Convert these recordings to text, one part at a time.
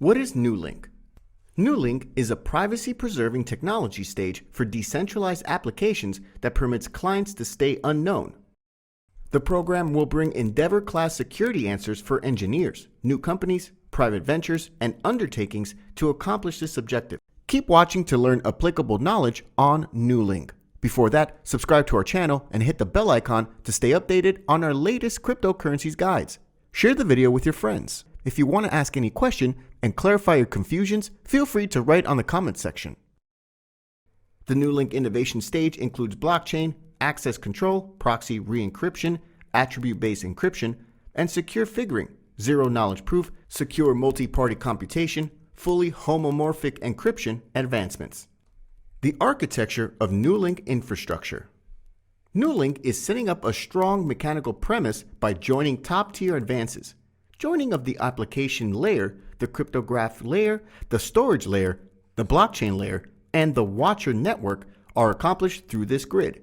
What is Nulink? Nulink is a privacy-preserving technology stage for decentralized applications that permits clients to stay unknown. The program will bring Endeavor-class security answers for engineers, new companies, private ventures, and undertakings to accomplish this objective. Keep watching to learn applicable knowledge on Nulink. Before that, subscribe to our channel and hit the bell icon to stay updated on our latest cryptocurrencies guides. Share the video with your friends. If you want to ask any question and clarify your confusions, feel free to write on the comment section. The Nulink innovation stage includes blockchain, access control, proxy re-encryption, attribute-based encryption, and secure figuring, zero-knowledge proof, secure multi-party computation, fully homomorphic encryption advancements. The architecture of Nulink infrastructure. Nulink is setting up a strong mechanical premise by joining top-tier advances. Joining of the application layer, the cryptograph layer, the storage layer, the blockchain layer, and the Watcher network are accomplished through this grid.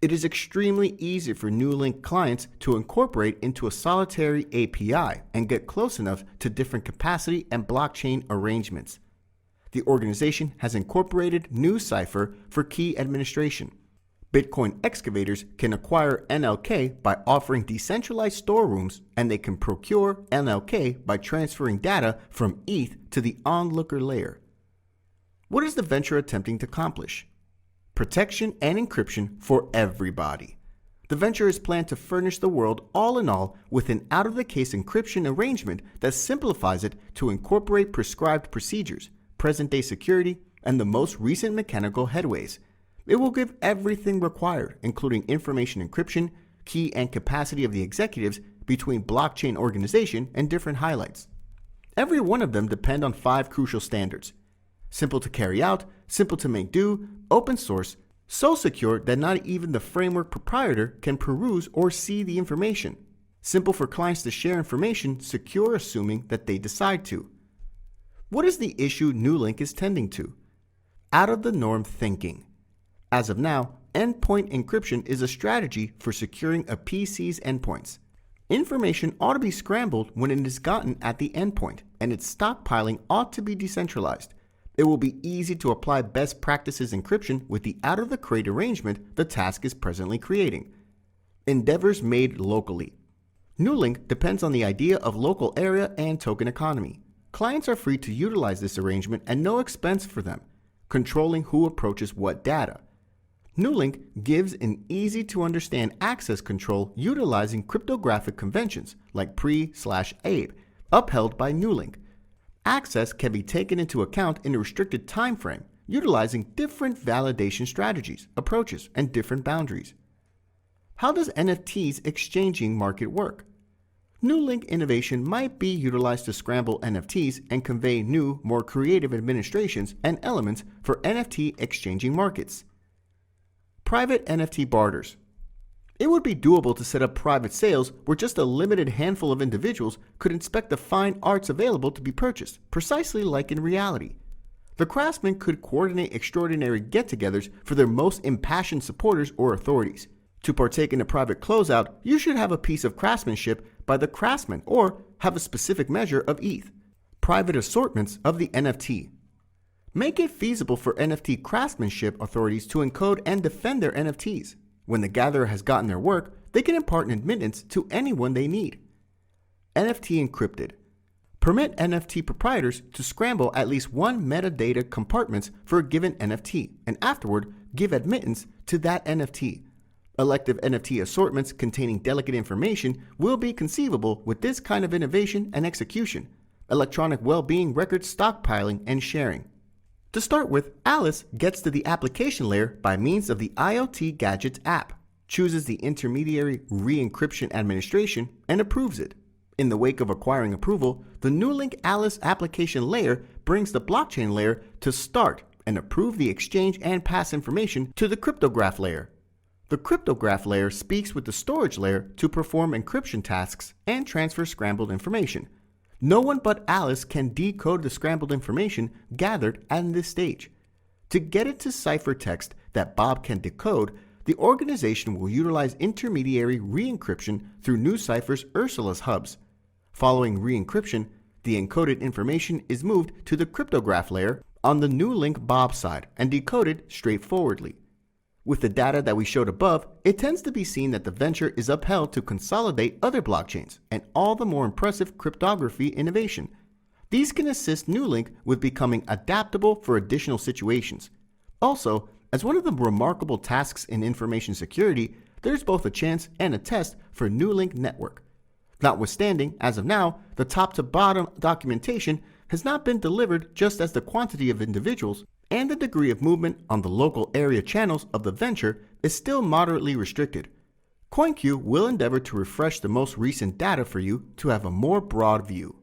It is extremely easy for Nulink clients to incorporate into a solitary API and get close enough to different capacity and blockchain arrangements. The organization has incorporated NuCypher for key administration. Bitcoin excavators can acquire NLK by offering decentralized storerooms, and they can procure NLK by transferring data from ETH to the onlooker layer. What is the venture attempting to accomplish? Protection and encryption for everybody. The venture is planned to furnish the world all in all with an out-of-the-case encryption arrangement that simplifies it to incorporate prescribed procedures, present-day security, and the most recent mechanical headways. It will give everything required, including information encryption, key and capacity of the executives between blockchain organization and different highlights. Every one of them depend on 5 crucial standards. Simple to carry out, simple to make do, open source, so secure that not even the framework proprietor can peruse or see the information. Simple for clients to share information, secure assuming that they decide to. What is the issue Nulink is tending to? Out-of-the-norm thinking. As of now, endpoint encryption is a strategy for securing a PC's endpoints. Information ought to be scrambled when it is gotten at the endpoint, and its stockpiling ought to be decentralized. It will be easy to apply best practices encryption with the out-of-the-crate arrangement the task is presently creating. Endeavors made locally. Nulink depends on the idea of local area and token economy. Clients are free to utilize this arrangement at no expense for them, controlling who approaches what data. Nulink gives an easy-to-understand access control utilizing cryptographic conventions like pre/ABE, upheld by Nulink. Access can be taken into account in a restricted time frame, utilizing different validation strategies, approaches, and different boundaries. How does NFTs exchanging market work? Nulink innovation might be utilized to scramble NFTs and convey new, more creative administrations and elements for NFT exchanging markets. Private NFT barters. It would be doable to set up private sales where just a limited handful of individuals could inspect the fine arts available to be purchased, precisely like in reality. The craftsmen could coordinate extraordinary get-togethers for their most impassioned supporters or authorities. To partake in a private closeout, you should have a piece of craftsmanship by the craftsman or have a specific measure of ETH. Private assortments of the NFT. Make it feasible for NFT craftsmanship authorities to encode and defend their NFTs. When the gatherer has gotten their work, they can impart an admittance to anyone they need. NFT encrypted. Permit NFT proprietors to scramble at least one metadata compartments for a given NFT, and afterward give admittance to that NFT. Elective NFT assortments containing delicate information will be conceivable with this kind of innovation and execution. Electronic well-being record stockpiling and sharing. To start with, Alice gets to the application layer by means of the IoT Gadgets app, chooses the intermediary re-encryption administration, and approves it. In the wake of acquiring approval, the Nulink Alice application layer brings the blockchain layer to start and approve the exchange and pass information to the cryptograph layer. The cryptograph layer speaks with the storage layer to perform encryption tasks and transfer scrambled information. No one but Alice can decode the scrambled information gathered at this stage. To get it to ciphertext that Bob can decode, the organization will utilize intermediary re-encryption through NuCypher's Ursula's hubs. Following re-encryption, The encoded information is moved to the cryptograph layer on the Nulink Bob side and decoded straightforwardly. With the data that we showed above, it tends to be seen that the venture is upheld to consolidate other blockchains and all the more impressive cryptography innovation. These can assist Nulink with becoming adaptable for additional situations. Also, as one of the remarkable tasks in information security, there's both a chance and a test for Nulink network. Notwithstanding, as of now, the top-to-bottom documentation has not been delivered, just as the quantity of individuals and the degree of movement on the local area channels of the venture is still moderately restricted. CoinCu will endeavor to refresh the most recent data for you to have a more broad view.